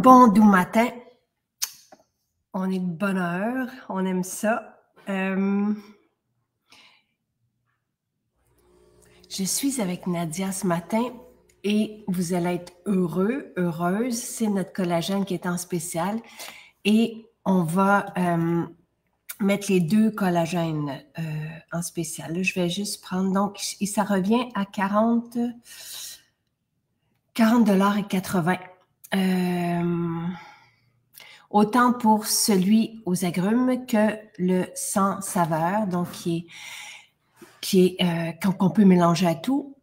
Bon doux matin. On est de bonne heure. On aime ça. Je suis avec Nadia ce matin et vous allez être heureux, heureuse. C'est notre collagène qui est en spécial et on va mettre les deux collagènes en spécial. Là, je vais juste prendre, donc, ça revient à 40,80 $. Autant pour celui aux agrumes que le sans saveur, donc qu'on peut mélanger à tout.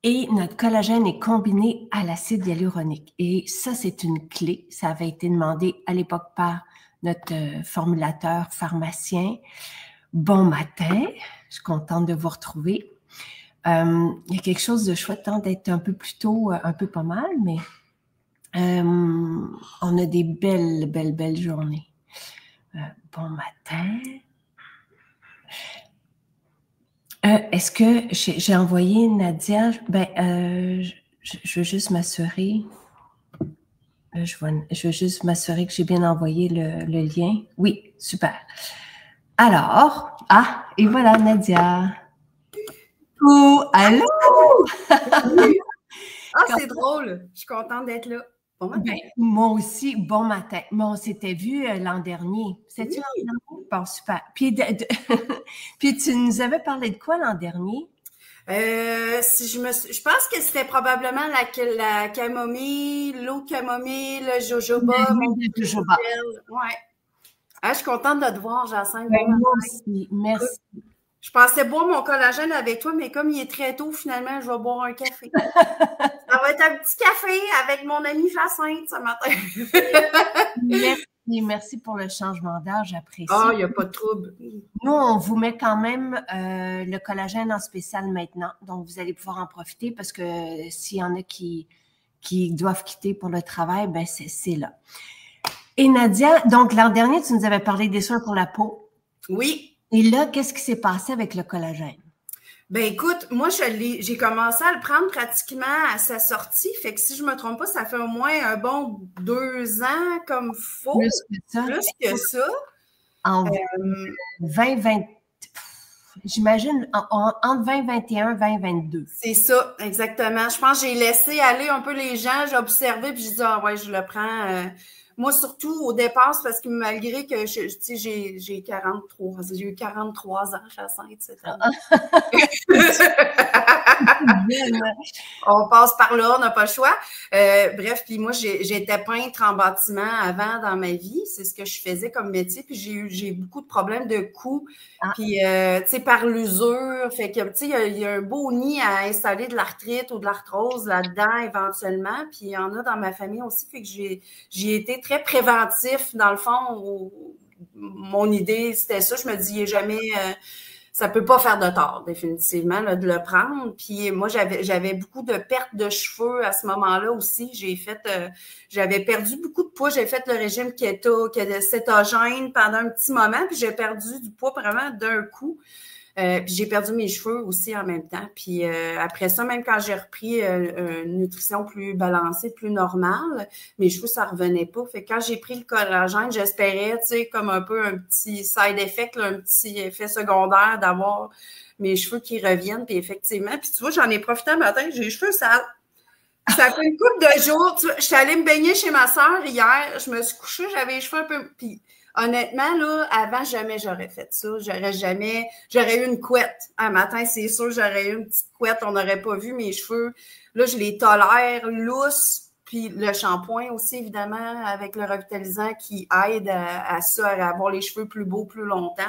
Et notre collagène est combiné à l'acide hyaluronique. Et ça, c'est une clé. Ça avait été demandé à l'époque par notre formulateur pharmacien. Bon matin, je suis contente de vous retrouver. Il y a quelque chose de chouette, hein, d'être un peu plus tôt, un peu pas mal, mais on a des belles journées. Bon matin. Est-ce que j'ai envoyé Nadia? Je veux juste m'assurer. Je veux juste m'assurer que j'ai bien envoyé le lien. Oui, super. Alors, et voilà Nadia. Oh, allô? C'est drôle. Je suis contente d'être là. Bon matin. Moi aussi, bon matin. Mais on s'était vu l'an dernier. C'est-tu l'an dernier? Bon, super. Puis, puis tu nous avais parlé de quoi l'an dernier? Je pense que c'était probablement la camomille, l'eau de camomille, le jojoba. Le jojoba. Ouais. Je suis contente de te voir, Jacinthe. Moi aussi, merci. Je pensais boire mon collagène avec toi, mais comme il est très tôt, finalement, je vais boire un café. Ça va être un petit café avec mon amie Jacinthe ce matin. Merci pour le changement d'heure, j'apprécie. Il n'y a pas de trouble. Nous, on vous met quand même le collagène en spécial maintenant, donc vous allez pouvoir en profiter parce que s'il y en a qui doivent quitter pour le travail, ben c'est là. Et Nadia, donc l'an dernier, tu nous avais parlé des soins pour la peau. Oui. Et là, qu'est-ce qui s'est passé avec le collagène? Ben écoute, moi, j'ai commencé à le prendre pratiquement à sa sortie. Fait que si je ne me trompe pas, ça fait au moins un bon 2 ans comme faut. Plus que ça. En 2020, j'imagine, entre 2021 et 2022. C'est ça, exactement. Je pense que j'ai laissé aller un peu les gens, j'ai observé, puis j'ai dit, je le prends. Moi, surtout, au départ, c'est parce que malgré que j'ai 43, j'ai eu 43 ans, Jacinthe, cette année. On passe par là, on n'a pas le choix. Bref, puis moi, j'étais peintre en bâtiment avant dans ma vie. C'est ce que je faisais comme métier. Puis j'ai eu beaucoup de problèmes de cou. Puis, tu sais, par l'usure. Fait que, tu sais, il y a un beau nid à installer de l'arthrite ou de l'arthrose là-dedans éventuellement. Puis, il y en a dans ma famille aussi. Fait que j'ai été très préventif. Dans le fond, mon idée, c'était ça. Je me dis, il n'est jamais... ça peut pas faire de tort, définitivement, là, de le prendre. Puis moi, j'avais beaucoup de pertes de cheveux à ce moment-là aussi. J'avais perdu beaucoup de poids. J'ai fait le régime cétogène pendant un petit moment, puis j'ai perdu du poids vraiment d'un coup. Puis j'ai perdu mes cheveux aussi en même temps. Puis après ça, même quand j'ai repris une nutrition plus balancée, plus normale, mes cheveux, ça revenait pas. Fait que quand j'ai pris le collagène, j'espérais, tu sais, comme un peu un petit side effect, là, un petit effet secondaire d'avoir mes cheveux qui reviennent. Puis effectivement, puis tu vois, j'en ai profité un matin, j'ai les cheveux sales. Ça fait une couple de jours. Je suis allée me baigner chez ma soeur hier. Je me suis couchée, j'avais les cheveux un peu... Puis, honnêtement, là, avant, jamais j'aurais fait ça. J'aurais eu une couette. Un matin, c'est sûr, j'aurais eu une petite couette. On n'aurait pas vu mes cheveux. Là, je les tolère lousses. Puis le shampoing aussi, évidemment, avec le revitalisant qui aide à ça, à avoir les cheveux plus beaux plus longtemps.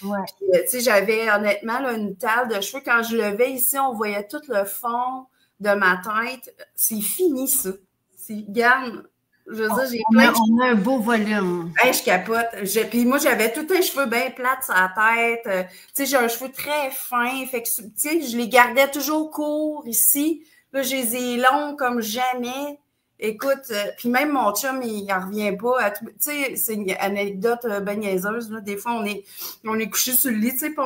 Ouais. Puis, tu sais, j'avais honnêtement là, une tale de cheveux. Quand je levais ici, on voyait tout le fond de ma tête. C'est fini, ça. Regarde, je veux dire, j'ai plein de cheveux. On a un beau volume. Je capote. Puis moi, j'avais tout un cheveu bien plate sur la tête. Tu sais, j'ai un cheveu très fin. Fait que, tu sais, je les gardais toujours courts ici. Là, je les ai longs comme jamais. Écoute, puis même mon chum, il n'en revient pas. Tu sais, c'est une anecdote bien niaiseuse. Là. Des fois, on est couché sur le lit, tu sais, puis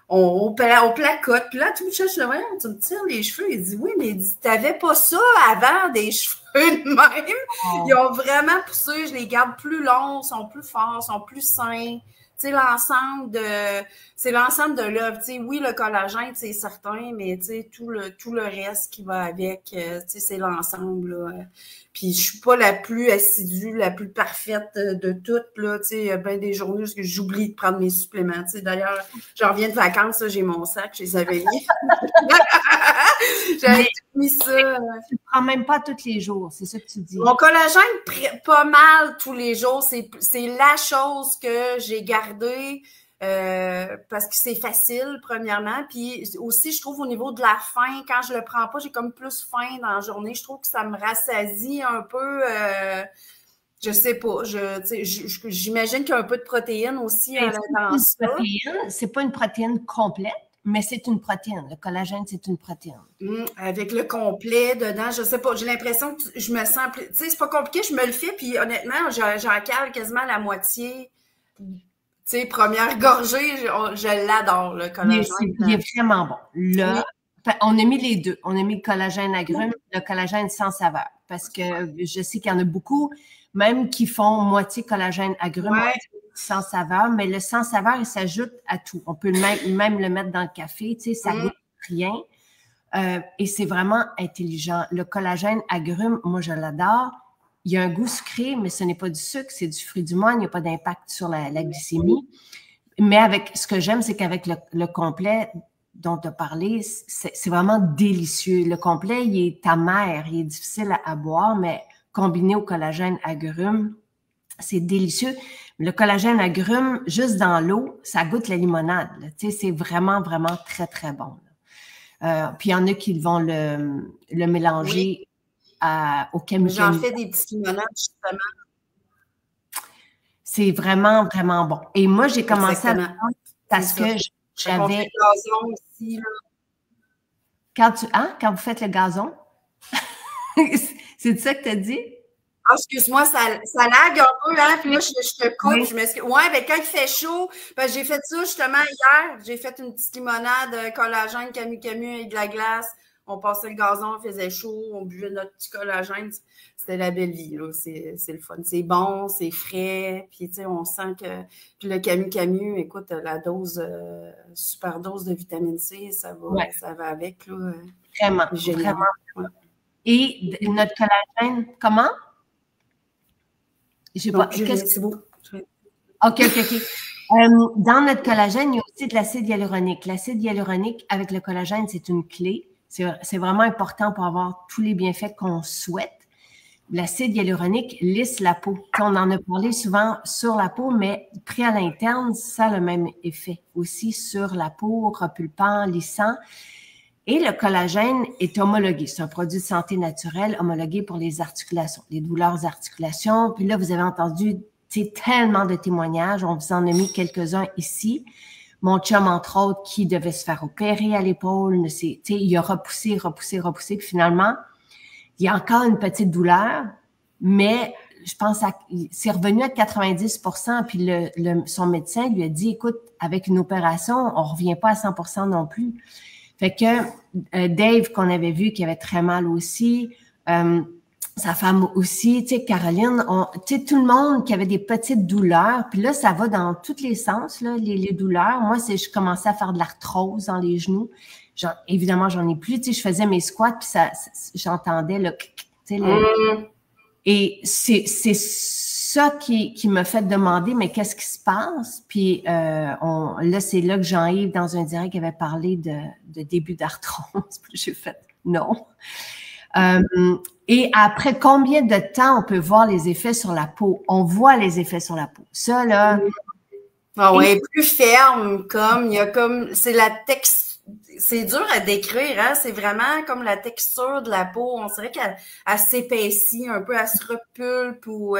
on placote. Puis là, tout le monde, je dis, tu me tires les cheveux. Il dit, oui, mais t'avais pas ça avant, des cheveux de même. Ils ont vraiment poussé. Je les garde plus longs, sont plus forts, sont plus sains. Tu sais, c'est l'ensemble de l'œuvre. Tu sais, oui, le collagène, c'est certain, mais tu sais, tout le reste qui va avec, tu sais, c'est l'ensemble, là. Puis je suis pas la plus assidue, la plus parfaite de toutes, là. Tu sais, il y a bien des journées où j'oublie de prendre mes suppléments. Tu sais, d'ailleurs, je reviens de vacances, là, j'ai mon sac, je les avais mis. J'avais tout mis ça. Tu ne prends même pas tous les jours, c'est ça que tu dis. Mon collagène, pas mal tous les jours. C'est la chose que j'ai gardée parce que c'est facile, premièrement. Puis aussi, je trouve au niveau de la faim, quand je le prends pas, j'ai comme plus faim dans la journée. Je trouve que ça me rassasie un peu. Je sais pas. J'imagine qu'il y a un peu de protéines aussi dans ça. C'est pas une protéine complète, mais c'est une protéine. Le collagène, c'est une protéine. Avec le complet dedans, je sais pas. J'ai l'impression que je me sens plus. Tu sais, c'est pas compliqué, je me le fais, puis honnêtement, j'en cale quasiment la moitié. Tu sais, première gorgée, je l'adore, le collagène. Il est vraiment bon. Là, on a mis les deux. On a mis le collagène agrumes, le collagène sans saveur. Parce que je sais qu'il y en a beaucoup, même qui font moitié collagène agrumes, moitié sans saveur, mais le sans saveur, il s'ajoute à tout. On peut même le mettre dans le café, tu sais, ça goûte rien. Et c'est vraiment intelligent. Le collagène agrumes, moi, je l'adore. Il y a un goût sucré, mais ce n'est pas du sucre, c'est du fruit du moine. Il n'y a pas d'impact sur la glycémie. Mais avec ce que j'aime, c'est qu'avec le complet dont tu as parlé, c'est vraiment délicieux. Le complet, il est amer, il est difficile à boire, mais combiné au collagène agrumes, c'est délicieux. Le collagène agrumes, juste dans l'eau, ça goûte la limonade. Tu sais, c'est vraiment, vraiment très, très bon. Puis il y en a qui vont le mélanger au camu. J'en fais des petites limonades, justement. C'est vraiment, vraiment bon. Et moi, j'ai commencé à parce que j'avais... gazon aussi, là. Quand vous faites le gazon? C'est ça que tu as dit? Ah, excuse-moi, ça lag un peu, hein? Puis là, je te coupe, je m'excuse. Ouais, mais quand il fait chaud, ben, j'ai fait ça justement hier. J'ai fait une petite limonade collagène, camu et de la glace. On passait le gazon, il faisait chaud, on buvait notre petit collagène. C'était la belle vie, là. C'est le fun. C'est bon, c'est frais. Puis, tu sais, on sent que. Puis le camu, écoute, la dose, super dose de vitamine C, ça va avec, là. Vraiment, génial. Vraiment. Et notre collagène, comment? C'est beau. OK. Dans notre collagène, il y a aussi de l'acide hyaluronique. L'acide hyaluronique avec le collagène, c'est une clé. C'est vraiment important pour avoir tous les bienfaits qu'on souhaite. L'acide hyaluronique lisse la peau. On en a parlé souvent sur la peau, mais pris à l'interne, ça a le même effet aussi sur la peau, repulpant, lissant. Et le collagène est homologué. C'est un produit de santé naturelle homologué pour les articulations, les douleurs articulations. Puis là, vous avez entendu tellement de témoignages. On vous en a mis quelques-uns ici. Mon chum, entre autres, qui devait se faire opérer à l'épaule, il a repoussé. Puis finalement, il y a encore une petite douleur, mais je pense c'est revenu à 90%. Puis son médecin lui a dit, écoute, avec une opération, on ne revient pas à 100% non plus. Fait que Dave, qu'on avait vu, qui avait très mal aussi, sa femme aussi, tu sais, Caroline, tu sais, tout le monde qui avait des petites douleurs. Puis là, ça va dans tous les sens, là, les douleurs. Moi, je commençais à faire de l'arthrose dans les genoux. Évidemment, j'en ai plus. Tu sais, je faisais mes squats, puis j'entendais le... Tu sais, et c'est ça qui m'a fait demander, mais qu'est-ce qui se passe? Puis là, c'est là que Jean-Yves, dans un direct, avait parlé de début d'arthrose. Puis j'ai fait non. Et après combien de temps on peut voir les effets sur la peau? On voit les effets sur la peau. Ça, là... Ah ouais, plus ferme, c'est la texture. C'est dur à décrire, hein? C'est vraiment comme la texture de la peau. On dirait qu'elle s'épaissit un peu, elle se repulpe ou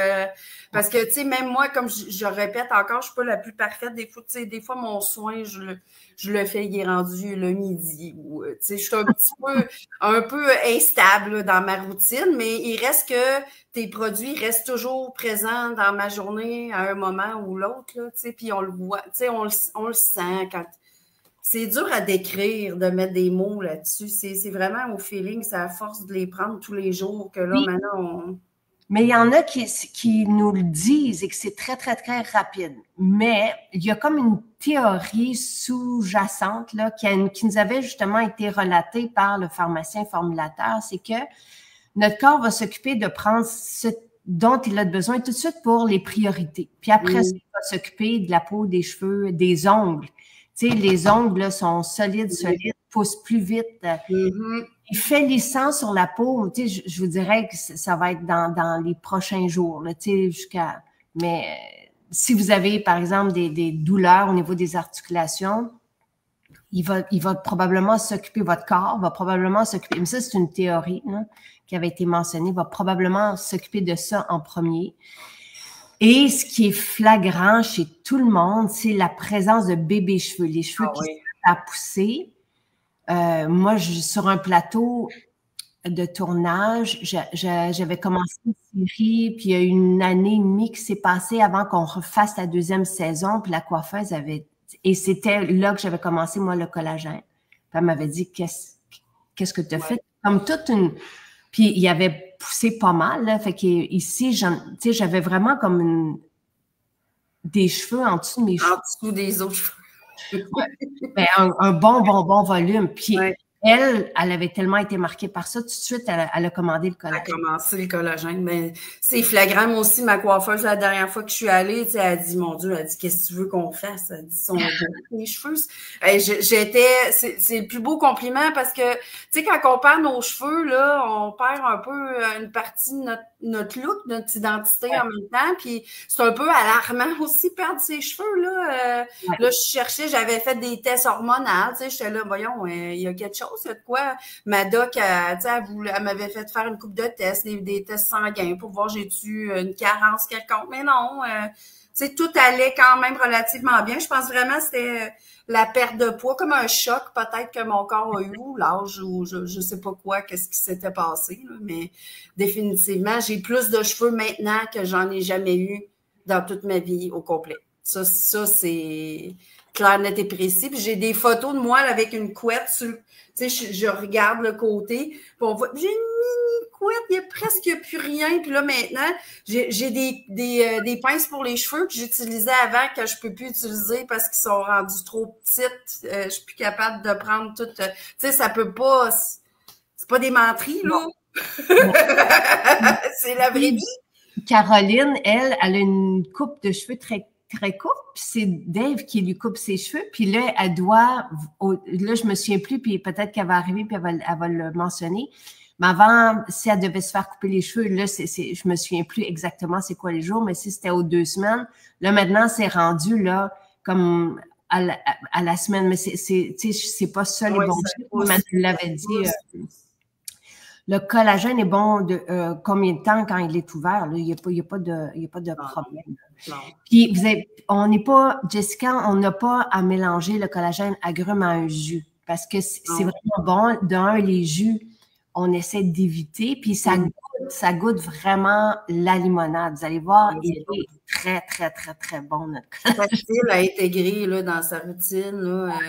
parce que tu sais, même moi, comme je répète encore, je suis pas la plus parfaite. Des fois, tu sais, des fois mon soin, je le fais, il est rendu le midi ou tu sais, je suis un peu instable là, dans ma routine, mais il reste que tes produits restent toujours présents dans ma journée à un moment ou l'autre là, tu sais, puis on le voit, tu sais, on le sent quand c'est dur à décrire, de mettre des mots là-dessus. C'est vraiment au feeling, c'est à force de les prendre tous les jours que là, maintenant, on... Mais il y en a qui nous le disent et que c'est très, très, très rapide. Mais il y a comme une théorie sous-jacente là, qui nous avait justement été relatée par le pharmacien formulateur, c'est que notre corps va s'occuper de prendre ce dont il a besoin tout de suite pour les priorités. Puis après, il va s'occuper de la peau, des cheveux, des ongles. Tu sais, les ongles là, sont solides, poussent plus vite. Il fait lissant sur la peau, tu sais, je vous dirais que ça va être dans les prochains jours, là, tu sais, jusqu'à... Mais si vous avez, par exemple, des douleurs au niveau des articulations, il va probablement s'occuper, votre corps va probablement s'occuper, mais ça, c'est une théorie là, qui avait été mentionnée, va probablement s'occuper de ça en premier. Et ce qui est flagrant chez tout le monde, c'est la présence de bébés cheveux, les cheveux qui sont à pousser. Moi, sur un plateau de tournage, j'avais commencé une série, puis il y a une année et demie qui s'est passée avant qu'on refasse la deuxième saison, puis la coiffeuse avait... Et c'était là que j'avais commencé, moi, le collagène. Puis elle m'avait dit, qu'est-ce que tu as fait? Comme toute une... Puis il avait poussé pas mal, là, fait qu'ici, tu sais, j'avais vraiment comme des cheveux en dessous de mes cheveux. En dessous des autres cheveux. Ben, un bon volume. Puis elle avait tellement été marquée par ça, tout de suite, elle a commandé le collagène. Elle a commencé le collagène. Mais c'est flagrant. Moi aussi, ma coiffeuse, la dernière fois que je suis allée, elle a dit, mon Dieu, elle a dit, qu'est-ce que tu veux qu'on fasse? Elle a dit, sont beaux, les cheveux. C'est le plus beau compliment parce que, tu sais, quand on perd nos cheveux, là, on perd un peu une partie de notre look, notre identité en même temps. Puis c'est un peu alarmant aussi, perdre ses cheveux, là. Là, je cherchais, j'avais fait des tests hormonaux, tu sais, j'étais là, voyons, il y a quelque chose, il y a de quoi. Ma doc, elle m'avait fait faire une couple de tests, des tests sanguins pour voir j'ai-tu une carence quelconque. Mais non, tu sais, tout allait quand même relativement bien. Je pense vraiment que c'était la perte de poids, comme un choc peut-être que mon corps a eu, l'âge ou je sais pas quoi, qu'est-ce qui s'était passé. Là, mais définitivement, j'ai plus de cheveux maintenant que j'en ai jamais eu dans toute ma vie au complet. Ça c'est clair, net et précis. Puis j'ai des photos de moi là, avec une couette sur... Tu sais, je regarde le côté, puis on voit, j'ai une mini couette, il n'y a presque plus rien. Puis là, maintenant, j'ai des pinces pour les cheveux que j'utilisais avant, que je ne peux plus utiliser parce qu'ils sont rendus trop petites. Je suis plus capable de prendre tout... tu sais, ça peut pas... C'est pas des menteries, là. C'est la vraie vie. Caroline, elle a une coupe de cheveux très courte, puis c'est Dave qui lui coupe ses cheveux, puis là, elle doit, là, je me souviens plus, puis peut-être qu'elle va arriver, puis elle va le mentionner, mais avant, si elle devait se faire couper les cheveux, là, je me souviens plus exactement c'est quoi les jours, mais si c'était aux 2 semaines, là, maintenant, c'est rendu, là, comme à la semaine, mais c'est pas ça les bons chiffres, mais tu l'avais dit, le collagène est bon de combien de temps quand il est ouvert? Il n'y a pas de problème. Non. Puis, on n'est pas, Jessica, on n'a pas à mélanger le collagène agrume à un jus parce que c'est vraiment bon. D'un, les jus, on essaie d'éviter. Puis, ça goûte vraiment la limonade. Vous allez voir, il est très, très, très, très bon, notre collagène. Facile à intégrer là, dans sa routine. Là,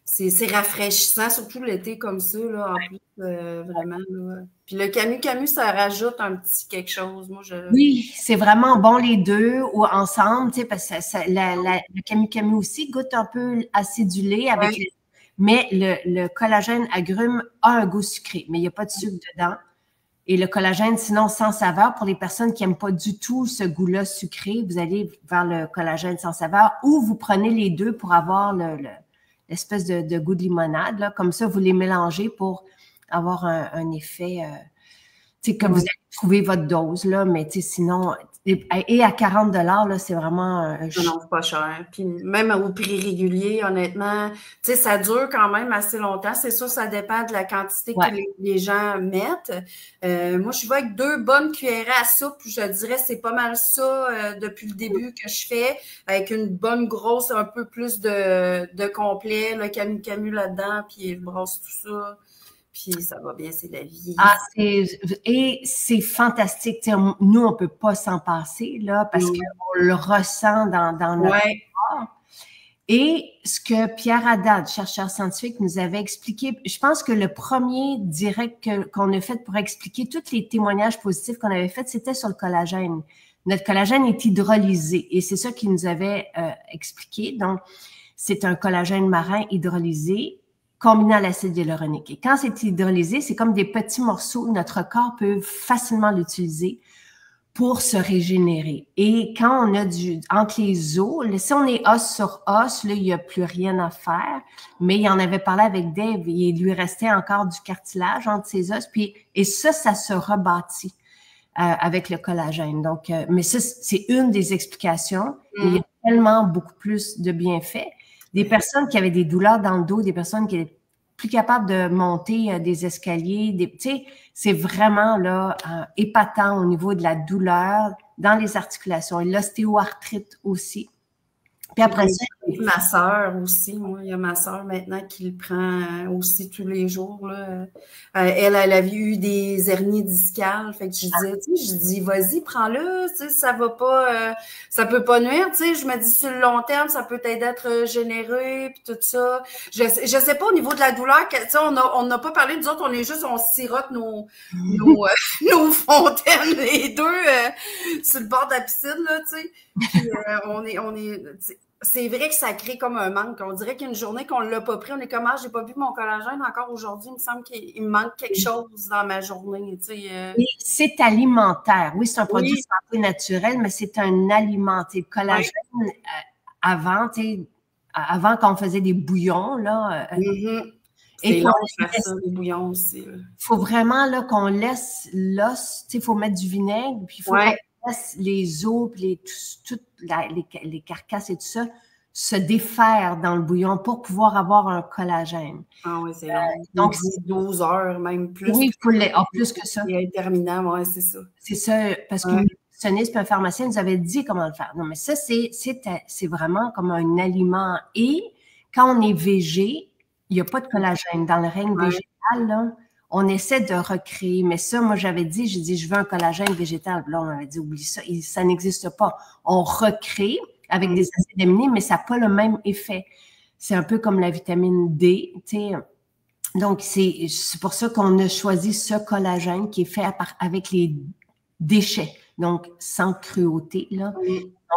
c'est rafraîchissant, surtout l'été comme ça, là, en plus, vraiment. Là. Puis le Camu, ça rajoute un petit quelque chose. Moi, Oui, c'est vraiment bon les deux ou ensemble, tu sais, parce que le Camu aussi goûte un peu acidulé avec mais le collagène agrume a un goût sucré, mais il n'y a pas de sucre dedans. Et le collagène, sinon, sans saveur, pour les personnes qui n'aiment pas du tout ce goût-là sucré, vous allez vers le collagène sans saveur ou vous prenez les deux pour avoir l'espèce de goût de limonade. Là. Comme ça, vous les mélangez pour avoir un effet, tu sais, que vous allez trouver votre dose, là, mais tu sais, sinon, et à 40 $, là, c'est vraiment non, c'est pas cher. Puis même au prix régulier, honnêtement, tu sais, ça dure quand même assez longtemps. C'est sûr, ça dépend de la quantité que les gens mettent. Moi, je vais avec 2 bonnes cuillerées à soupe. Je dirais c'est pas mal ça depuis le début que je fais, avec une bonne grosse, un peu plus de complet, le Camu là-dedans, puis je brosse tout ça. Puis ça va bien, c'est la vie. Et c'est fantastique. T'sais, nous, on ne peut pas s'en passer, là, parce qu'on le ressent dans notre corps. Et ce que Pierre Haddad, chercheur scientifique, nous avait expliqué, je pense que le premier direct qu'on a fait pour expliquer tous les témoignages positifs qu'on avait faits, c'était sur le collagène. Notre collagène est hydrolysé et c'est ça qu'il nous avait expliqué. Donc, c'est un collagène marin hydrolysé combiné à l'acide hyaluronique. Et quand c'est hydrolysé, c'est comme des petits morceaux. Notre corps peut facilement l'utiliser pour se régénérer. Et quand on a entre les os, si on est os sur os, là, il n'y a plus rien à faire. Mais il en avait parlé avec Dave, il lui restait encore du cartilage entre ses os. Et ça se rebâtit avec le collagène. Donc, mais ça, c'est une des explications. Mais il y a tellement beaucoup plus de bienfaits. Des personnes qui avaient des douleurs dans le dos, des personnes qui étaient plus capables de monter des escaliers, tu sais, c'est vraiment là épatant au niveau de la douleur dans les articulations et l'ostéoarthrite aussi. Puis après ça, ma sœur aussi, moi, il y a ma sœur maintenant qui le prend aussi tous les jours. Là. Elle avait eu des hernies discales. Fait que je disais, tu sais, je dis, vas-y, prends-le, tu sais, ça va pas, ça peut pas nuire, tu sais. Je me dis, sur le long terme, ça peut t'aider à te régénérer, puis tout ça. Je sais pas au niveau de la douleur, tu sais, on n'a pas parlé, nous autres, on sirote nos fontaines, les deux, sur le bord de la piscine, là, tu sais. Puis, c'est vrai que ça crée comme un manque. On dirait qu'une journée qu'on ne l'a pas pris, on est comme, j'ai pas bu mon collagène encore aujourd'hui. Il me semble qu'il me manque quelque chose dans ma journée. Tu sais, Oui, c'est alimentaire. Oui, c'est un produit de santé naturel, mais c'est un aliment. Le collagène, avant, quand on faisait des bouillons, là. C'est long de faire ça, des bouillons aussi. Il faut vraiment là, qu'on laisse l'os, il faut mettre du vinaigre, puis il faut les os, puis toutes les carcasses et tout ça, se défaire dans le bouillon pour pouvoir avoir un collagène. Ah oui, c'est long. Donc, 12 heures, même plus. Oui, plus que ça. C'est interminable, oui, c'est ça. C'est ça, parce que le nutritionniste et un pharmacien nous avait dit comment le faire. Non, mais ça, c'est vraiment comme un aliment. Et quand on est végé, il n'y a pas de collagène. Dans le règne végétal, là, on essaie de recréer, mais ça, moi, j'ai dit, je veux un collagène végétal. Là, on m'avait dit, oublie ça, ça n'existe pas. On recrée avec des acides aminés, mais ça n'a pas le même effet. C'est un peu comme la vitamine D, tu sais. Donc, c'est pour ça qu'on a choisi ce collagène qui est fait avec les déchets, donc sans cruauté, là.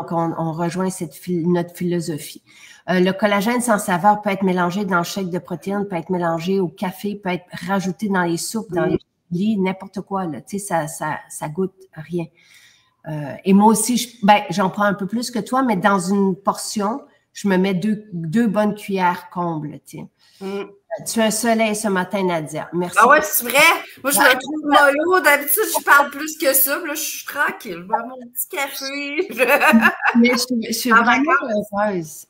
Donc, on rejoint notre philosophie. Le collagène sans saveur peut être mélangé dans le shake de protéines, peut être mélangé au café, peut être rajouté dans les soupes, dans les chili, n'importe quoi. Là. Tu sais, ça goûte rien. Et moi aussi, j'en prends un peu plus que toi, mais dans une portion, je me mets deux bonnes cuillères combles. Tu as un soleil ce matin, Nadia. Merci. Ah ouais, c'est vrai? Moi, je me trouve mollo. D'habitude, je parle plus que ça. Là, je suis tranquille. Je bois mon petit café. Mais je suis vraiment heureuse.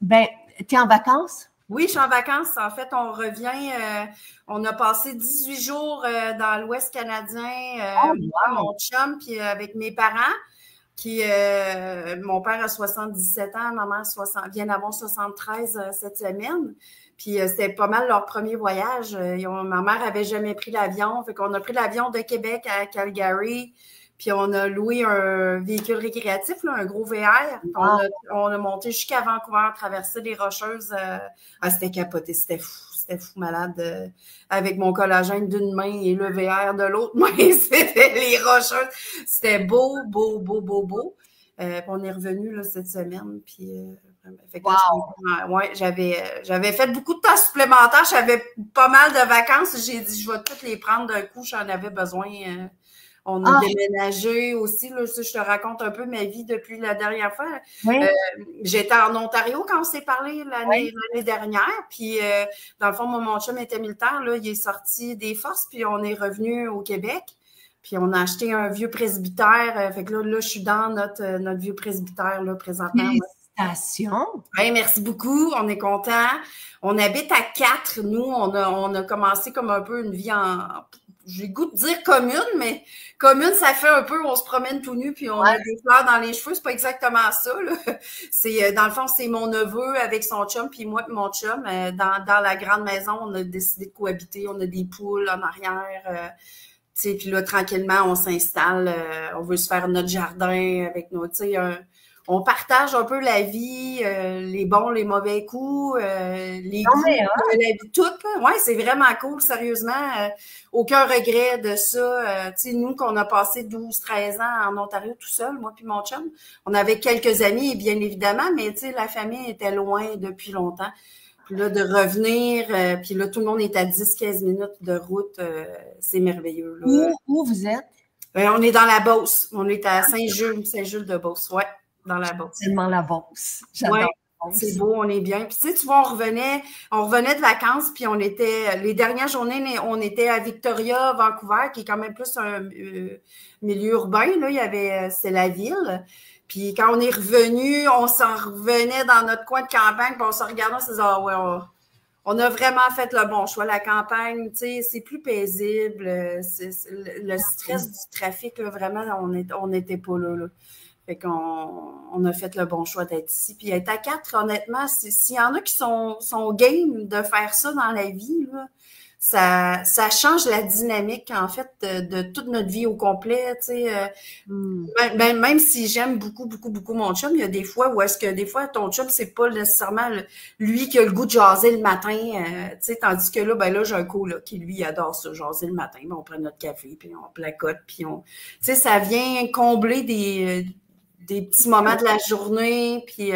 Tu es en vacances? Oui, je suis en vacances. En fait, on revient. On a passé 18 jours dans l'Ouest canadien. Mon chum, puis avec mes parents. Mon père a 77 ans, ma mère vient d'avoir 73 cette semaine. Puis c'était pas mal leur premier voyage. Ma mère avait jamais pris l'avion. Fait qu'on a pris l'avion de Québec à Calgary. Puis on a loué un véhicule récréatif, là, un gros VR. On a monté jusqu'à Vancouver, traversé les Rocheuses. C'était capoté, c'était fou malade. Avec mon collagène d'une main et le VR de l'autre main, c'était les Rocheuses. C'était beau. On est revenu là, cette semaine. Puis j'avais fait beaucoup de temps supplémentaires. J'avais pas mal de vacances. J'ai dit, je vais toutes les prendre d'un coup. J'en avais besoin. On a déménagé aussi. Là, je te raconte un peu ma vie depuis la dernière fois. J'étais en Ontario quand on s'est parlé l'année dernière. Puis, dans le fond, mon chum était militaire. Là, il est sorti des forces. Puis, on est revenu au Québec. Puis, on a acheté un vieux presbytère. Fait que là, je suis dans notre vieux presbytère là, présentement. Félicitations. Oui, merci beaucoup. On est contents. On habite à 4. Nous, on a commencé comme un peu une vie j'ai le goût de dire commune, mais commune, ça fait un peu, on se promène tout nu, puis on a des fleurs dans les cheveux, c'est pas exactement ça, là. C'est, dans le fond, c'est mon neveu avec son chum, puis moi et mon chum. Dans la grande maison, on a décidé de cohabiter, on a des poules en arrière, tu sais, puis là, tranquillement, on s'installe, on veut se faire notre jardin avec nos, tu sais, on partage un peu la vie, les bons, les mauvais coups, les coups, la vie toute. Oui, c'est vraiment cool, sérieusement. Aucun regret de ça. Tu sais, nous, qu'on a passé 12-13 ans en Ontario tout seul, moi puis mon chum, on avait quelques amis, bien évidemment, mais tu sais, la famille était loin depuis longtemps. Puis là, de revenir, puis là, tout le monde est à 10-15 minutes de route. C'est merveilleux. Là. Où vous êtes? On est dans la Beauce. On est à Saint-Jules-de-Beauce. Ouais, dans la Beauce. Tellement la Beauce. J'adore. Ouais, c'est beau, on est bien. Puis tu vois, on revenait de vacances, puis on était, les dernières journées, on était à Victoria, Vancouver, qui est quand même plus un milieu urbain. Là, c'est la ville. Puis quand on est revenu, on s'en revenait dans notre coin de campagne, puis on se regardait, on se disait, ah ouais, on a vraiment fait le bon choix. La campagne, tu sais, c'est plus paisible. Le stress du trafic, là, vraiment, on n'était pas là. Fait qu'on a fait le bon choix d'être ici. Puis être à 4, honnêtement, s'il y en a qui sont game de faire ça dans la vie, là, ça change la dynamique, en fait, de toute notre vie au complet, tu sais. Même si j'aime beaucoup, beaucoup, beaucoup mon chum, il y a des fois où est-ce que des fois, ton chum, c'est pas nécessairement lui qui a le goût de jaser le matin, tu sais, tandis que là, là, j'ai un coloc qui, lui, adore ça, jaser le matin. On prend notre café, puis on placote, puis tu sais, ça vient combler des petits moments de la journée, puis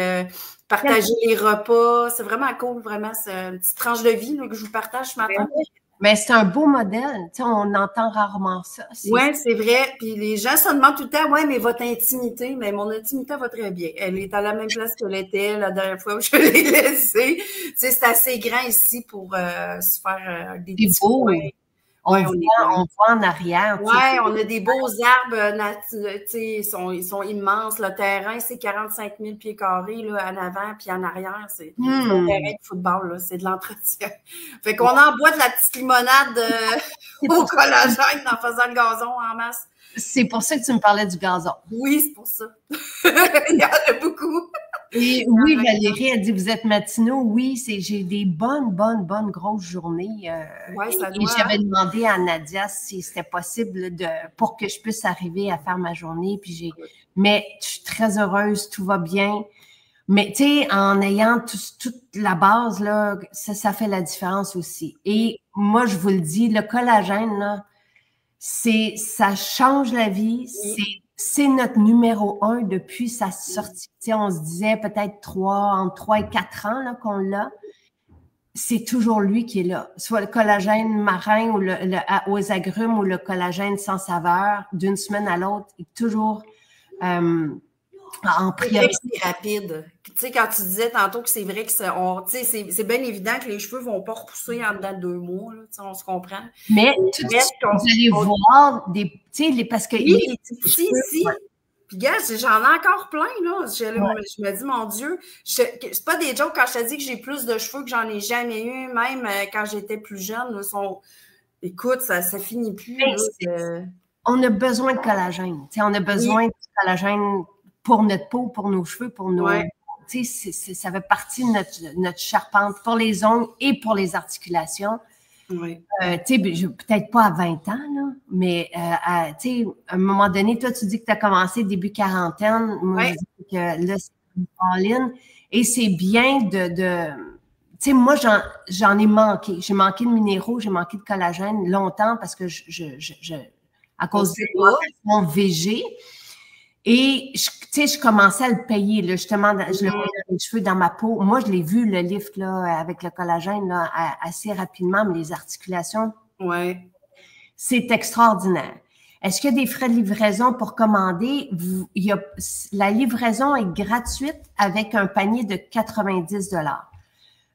partager les repas. C'est vraiment cool, vraiment. C'est une petite tranche de vie là, que je vous partage ce matin. Mais c'est un beau modèle. Tu sais, on entend rarement ça. Oui, c'est vrai. Puis les gens se demandent tout le temps, ouais, mais votre intimité, mais mon intimité va très bien. Elle est à la même place qu'elle était la dernière fois où je l'ai laissée. Tu sais, c'est assez grand ici pour se faire des petits coins. On voit en arrière. Oui, on a des beaux arbres, ils sont immenses. Le terrain, c'est 45 000 pieds carrés là, en avant puis en arrière. C'est un terrain de football, c'est de l'entretien. Fait qu'on en boit de la petite limonade au collagène en faisant le gazon en masse. C'est pour ça que tu me parlais du gazon. Oui, c'est pour ça. Il y en a beaucoup. Et oui, Valérie, elle dit, vous êtes matinaux. Oui, j'ai des bonnes grosses journées. Ouais, ça doit. Et j'avais demandé à Nadia si c'était possible pour que je puisse arriver à faire ma journée. Puis mais je suis très heureuse, tout va bien. Mais tu sais, en ayant toute la base, là, ça fait la différence aussi. Et moi, je vous le dis, le collagène, là, ça change la vie. C'est notre numéro 1 depuis sa sortie. Tu sais, on se disait peut-être entre 3 et 4 ans qu'on l'a. C'est toujours lui qui est là. Soit le collagène marin ou aux agrumes ou le collagène sans saveur, d'une semaine à l'autre, est toujours en priorité. C'est rapide. Puis, tu sais, quand tu disais tantôt que c'est vrai que c'est bien évident que les cheveux ne vont pas repousser en dedans de 2 mois, là, on se comprend. Mais tout de suite, vous allez voir parce que... Oui, si. Puis, gars, j'en ai encore plein, là. Je me dis, mon Dieu, c'est pas des jokes quand je te dis que j'ai plus de cheveux que j'en ai jamais eu, même quand j'étais plus jeune. Là, écoute, ça finit plus. Là, on a besoin de collagène. On a besoin de collagène pour notre peau, pour nos cheveux, pour nos... Ça fait partie de notre charpente pour les ongles et pour les articulations. Oui. Peut-être pas à 20 ans, là, mais à un moment donné, toi, tu dis que tu as commencé début quarantaine. Moi, je dis que là, c'est une all-in. Et c'est bien moi, j'en ai manqué. J'ai manqué de minéraux, j'ai manqué de collagène longtemps parce que à cause de mon VG. Et, je commençais à le payer, là, justement, je le voyais dans les cheveux, dans ma peau. Moi, je l'ai vu, le lift, là, avec le collagène, là, assez rapidement, mais les articulations, c'est extraordinaire. Est-ce qu'il y a des frais de livraison pour commander? La livraison est gratuite avec un panier de 90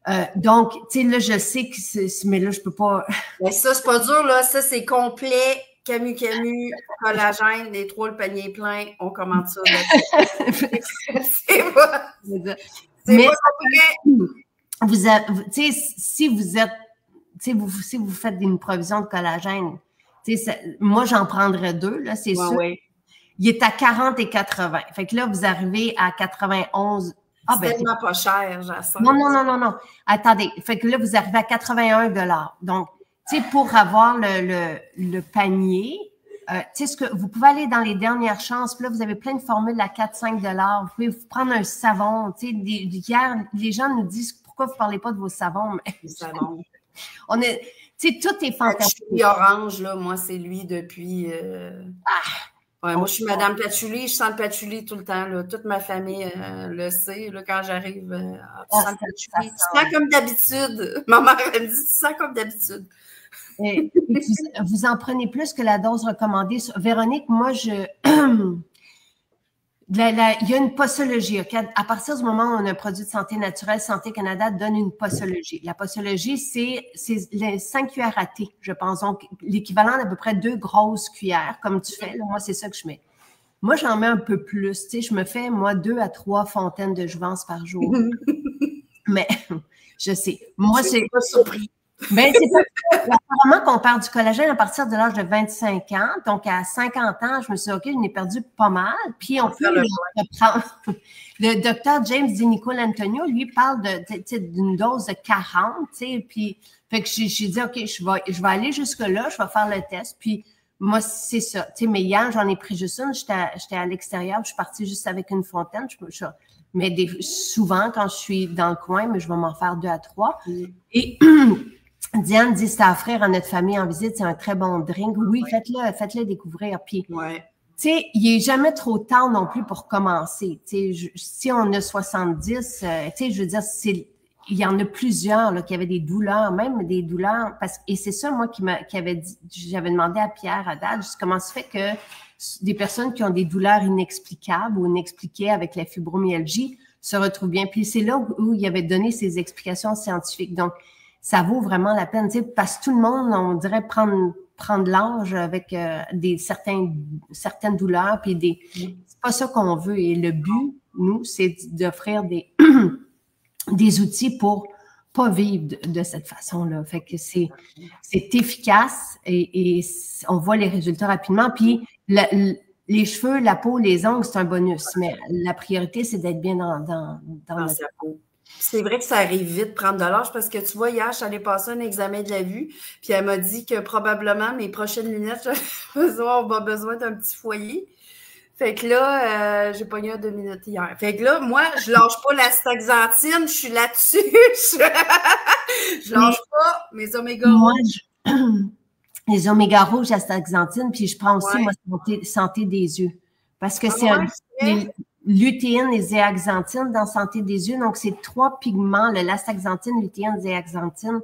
$. Donc, tu sais, là, je sais que mais là, je peux pas... Mais ça, c'est pas dur, là. Ça, c'est complet. Camu, collagène, les 3, le panier plein, on commande ça. C'est pas compliqué. Si vous faites une provision de collagène, moi, j'en prendrais 2, là, c'est sûr. Oui. Il est à 40 et 80. Fait que là, vous arrivez à 91. C'est tellement pas cher, Jacinthe. Non. Attendez. Fait que là, vous arrivez à 81 $. Donc, pour avoir le panier, tu sais, vous pouvez aller dans les dernières chances. Puis là, vous avez plein de formules à 4-5 $. Vous pouvez vous prendre un savon. Tu sais, hier, les gens nous disent pourquoi vous ne parlez pas de vos savons. Les savons. Tu sais, tout est fantastique. Patchouli orange, là, moi, c'est lui depuis. Ouais, moi, je suis Madame Patchouli, je sens le patchouli tout le temps. Là. Toute ma famille le sait. Là, quand j'arrive, tu sens le patchouli. Tu sens comme d'habitude. Ma mère, elle me dit, tu sens comme d'habitude. Et vous en prenez plus que la dose recommandée. Véronique, moi, il y a une posologie. Okay? À partir du moment où on a un produit de santé naturelle, Santé Canada donne une posologie. La posologie, c'est les 5 cuillères à thé, je pense. Donc, l'équivalent d'à peu près 2 grosses cuillères, comme tu fais. Là, moi, c'est ça que je mets. Moi, j'en mets un peu plus. Tu sais, je me fais, moi, 2 à 3 fontaines de jouvence par jour. Mais, je sais. Moi, c'est pas surpris. Ben, c'est pas apparemment qu'on perd du collagène à partir de l'âge de 25 ans. Donc, à 50 ans, je me suis dit, OK, je n'ai perdu pas mal. Puis, on peut le reprendre. Le docteur James DiNicolo Antonio, lui, parle d'une dose de 40, tu sais. Puis, fait que j'ai dit, OK, je vais aller jusque-là, je vais faire le test. Puis, moi, c'est ça. Tu sais, mais hier, j'en ai pris juste une. J'étais à l'extérieur, je suis partie juste avec une fontaine. Mais souvent, quand je suis dans le coin, mais je vais m'en faire 2 à 3. Et Diane dit, c'est à offrir à notre famille en visite, c'est un très bon drink. Oui, faites-le découvrir. Puis, tu sais, il n'est jamais trop tard non plus pour commencer. Tu sais, si on a 70, tu sais, je veux dire, il y en a plusieurs là, qui avaient des douleurs, même des douleurs. Et c'est ça, moi, qui avait dit, j'avais demandé à Pierre Haddad, comment se fait que des personnes qui ont des douleurs inexplicables ou inexpliquées avec la fibromyalgie se retrouvent bien. Puis c'est là où il avait donné ses explications scientifiques. Donc, ça vaut vraiment la peine, tu sais, parce que tout le monde, on dirait, prendre l'âge avec certaines douleurs, puis c'est pas ça qu'on veut. Et le but, nous, c'est d'offrir des outils pour pas vivre de cette façon-là. Fait que c'est efficace et on voit les résultats rapidement. Puis les cheveux, la peau, les ongles, c'est un bonus. Mais la priorité, c'est d'être bien dans notre peau. C'est vrai que ça arrive vite de prendre de l'âge parce que tu vois, hier, je suis allée passer un examen de la vue, puis elle m'a dit que probablement mes prochaines lunettes, on va besoin d'un petit foyer. Fait que là, j'ai pogné un 2 minutes hier. Fait que là, moi, je lâche pas l'astaxanthine, je suis là-dessus. Je lâche pas mes oméga rouges. Les oméga rouges, astaxanthine, puis je prends aussi, moi, santé des yeux. Parce que c'est lutéine et zéaxanthine dans santé des yeux. Donc, c'est 3 pigments, l'astaxanthine, lutéine, zéaxanthine,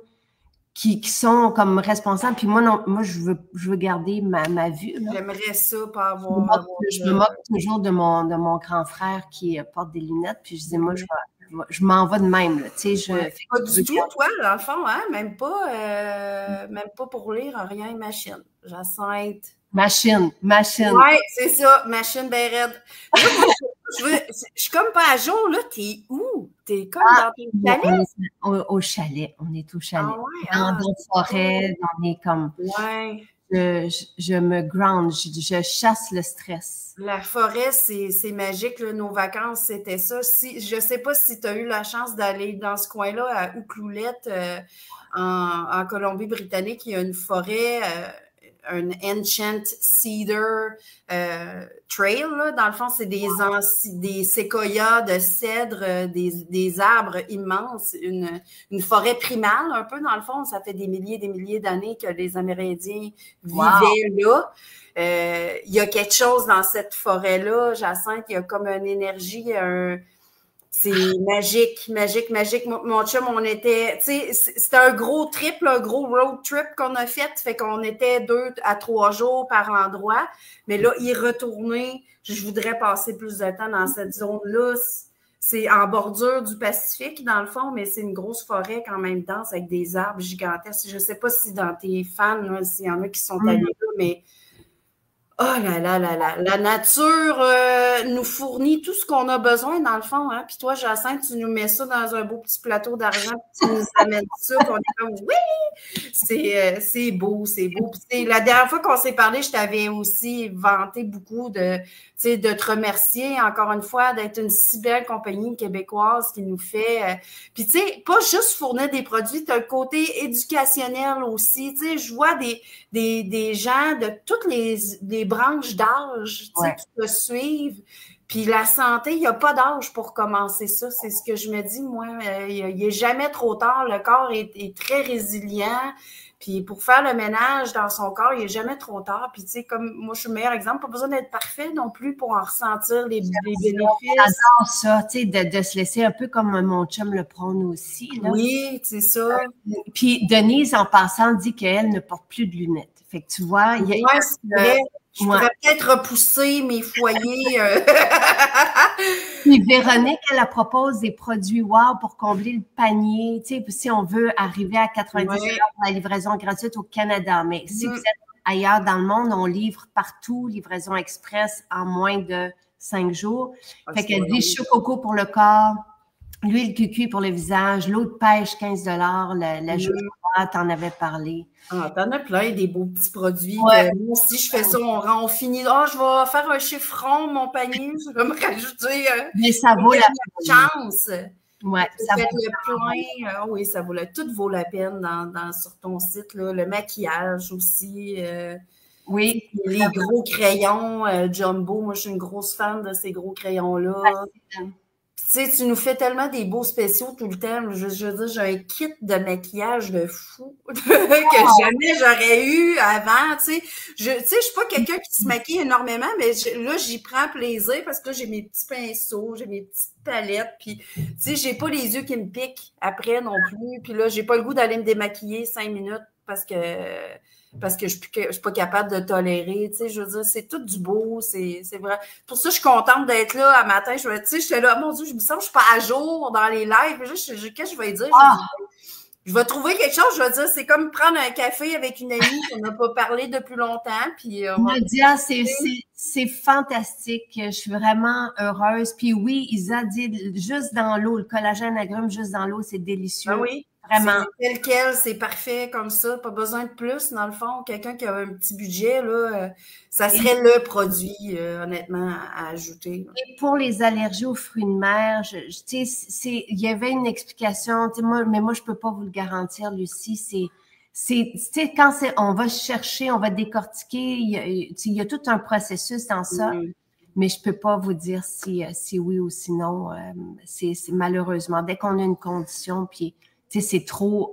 qui sont comme responsables. Puis moi, non, moi, je veux garder ma vue. J'aimerais ça pas avoir. Je me moque toujours de mon grand frère qui porte des lunettes. Puis je dis, moi, je m'en vais de même. Tu sais, pas du tout, toi, dans le fond, hein? Même pas pour lire rien, machine. Jacinthe. Machine. Oui, c'est ça, machine bien raide. Je suis comme pas à jour, là. T'es où? T'es comme dans ton chalet? Au chalet. On est au chalet. Ah ouais, dans la forêt, on est comme. Ouais. Je me ground, je chasse le stress. La forêt, c'est magique. Là. Nos vacances, c'était ça. Je ne sais pas si tu as eu la chance d'aller dans ce coin-là, à Oucloulette, en Colombie-Britannique. Il y a une forêt, un Enchant Cedar Trail. Là. Dans le fond, c'est des séquoias de cèdre, des arbres immenses, une forêt primale un peu, dans le fond. Ça fait des milliers d'années que les Amérindiens vivaient là. Il y a quelque chose dans cette forêt-là, Jacinthe, il y a comme une énergie, c'est magique. Mon chum, on était, tu sais, c'était un gros trip, un gros road trip qu'on a fait qu'on était 2 à 3 jours par endroit, mais là, y retourner, je voudrais passer plus de temps dans cette zone-là. C'est en bordure du Pacifique, dans le fond, mais c'est une grosse forêt quand même dense avec des arbres gigantesques. Je ne sais pas si dans tes fans, s'il y en a qui sont allés là, mais Oh là là là là, la nature nous fournit tout ce qu'on a besoin dans le fond, hein. Puis toi, Jacinthe, tu nous mets ça dans un beau petit plateau d'argent, puis tu nous amènes ça, puis on est comme oui! C'est beau, c'est beau. Puis la dernière fois qu'on s'est parlé, je t'avais aussi vanté beaucoup de te remercier encore une fois d'être une si belle compagnie québécoise qui nous fait. Puis tu sais, pas juste fournir des produits, tu as le côté éducationnel aussi. Tu sais, je vois des gens de toutes les branches d'âge, tu sais, qui te suivent. Puis la santé, il n'y a pas d'âge pour commencer ça. C'est ce que je me dis, moi. Il n'est jamais trop tard. Le corps est très résilient. Puis pour faire le ménage dans son corps, il n'est jamais trop tard. Puis tu sais, comme moi, je suis le meilleur exemple, pas besoin d'être parfait non plus pour en ressentir les bénéfices. J'adore ça, tu sais, de se laisser un peu comme mon chum le prône aussi. Là. Oui, c'est ça. Puis Denise, en passant, dit qu'elle ne porte plus de lunettes. Fait que tu vois, il y a... Je pourrais peut-être repousser mes foyers. Puis Véronique, elle propose des produits wow pour combler le panier. Tu sais, si on veut arriver à 90 $ pour la livraison gratuite au Canada. Mais si vous êtes ailleurs dans le monde, on livre partout, livraison express en moins de 5 jours. Fait qu'elle dit chococo pour le corps, l'huile cucuy pour le visage, l'eau de pêche 15 $, la jojoba, t'en avais parlé. Ah, t'en as plein, des beaux petits produits. Moi aussi, je fais ça, on finit. Ah, je vais faire un chiffron, mon panier. Je vais me rajouter. Mais ça vaut la chance. Ouais, ça vaut le plein. Oui, ça vaut tout vaut la peine sur ton site. Là. Le maquillage aussi. Oui. Les gros crayons Jumbo. Moi, je suis une grosse fan de ces gros crayons-là. Tu sais, tu nous fais tellement des beaux spéciaux tout le temps. Je veux dire, j'ai un kit de maquillage de fou que jamais j'aurais eu avant. Tu sais, je suis pas quelqu'un qui se maquille énormément, mais là, j'y prends plaisir parce que là, j'ai mes petits pinceaux, j'ai mes petites palettes. Puis, tu sais, j'ai pas les yeux qui me piquent après non plus. Puis là, j'ai pas le goût d'aller me démaquiller 5 minutes parce que je suis pas capable de tolérer, tu sais, je veux dire, c'est tout du beau, c'est vrai. Pour ça, je suis contente d'être là à matin, tu sais, j'étais là, mon Dieu, je me sens que je suis pas à jour dans les lives, qu'est-ce que je vais dire? Je vais trouver quelque chose, je vais dire, c'est comme prendre un café avec une amie qu'on n'a pas parlé depuis longtemps, puis... Nadia, c'est fantastique, je suis vraiment heureuse, puis oui, Isa dit, juste dans l'eau, le collagène agrumes juste dans l'eau, c'est délicieux. Ah oui? Vraiment. Tel quel, c'est parfait comme ça, pas besoin de plus, dans le fond. Quelqu'un qui a un petit budget, là, ça serait le produit, honnêtement, à ajouter. Là. Et pour les allergies aux fruits de mer, il y avait une explication, mais moi, je peux pas vous le garantir, Lucie, quand on va chercher, on va décortiquer, il y a tout un processus dans ça. Mais je peux pas vous dire si oui ou si non. C'est malheureusement, dès qu'on a une condition, puis c'est trop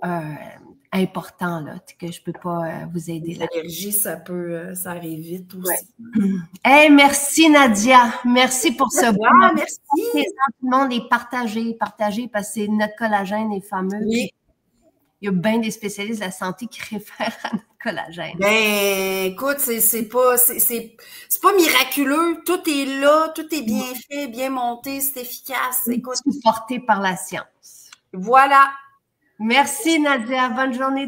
important là, que je peux pas vous aider là. L'allergie, ça arrive vite aussi. Hey, merci Nadia, merci pour ce bon. Merci. Tout le monde est partagé parce que notre collagène est fameux. Oui. Il y a bien des spécialistes de la santé qui réfèrent à notre collagène. Ben, écoute, c'est pas miraculeux. Tout est là, tout est bien fait, bien monté, c'est efficace. Écoute. Supporté par la science. Voilà. Merci Nadia, bonne journée.